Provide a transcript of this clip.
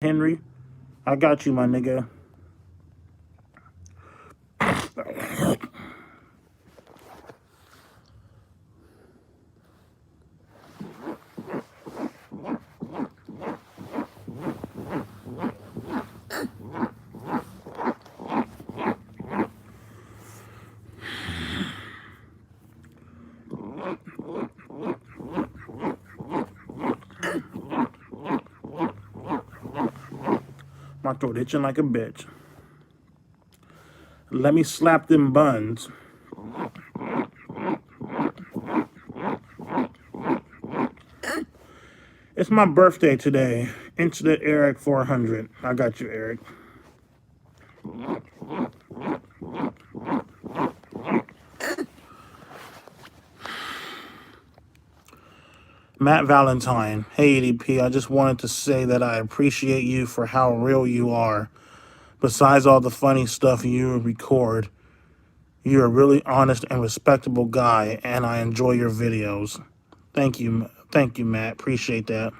Henry, I got you, my nigga. My throat itching like a bitch. Let me slap them buns. It's my birthday today. Incident Eric 400. I got you, Eric. Matt Valentine. Hey, EDP. I just wanted to say that I appreciate you for how real you are. Besides all the funny stuff you record, you're a really honest and respectable guy, and I enjoy your videos. Thank you, Matt. Appreciate that.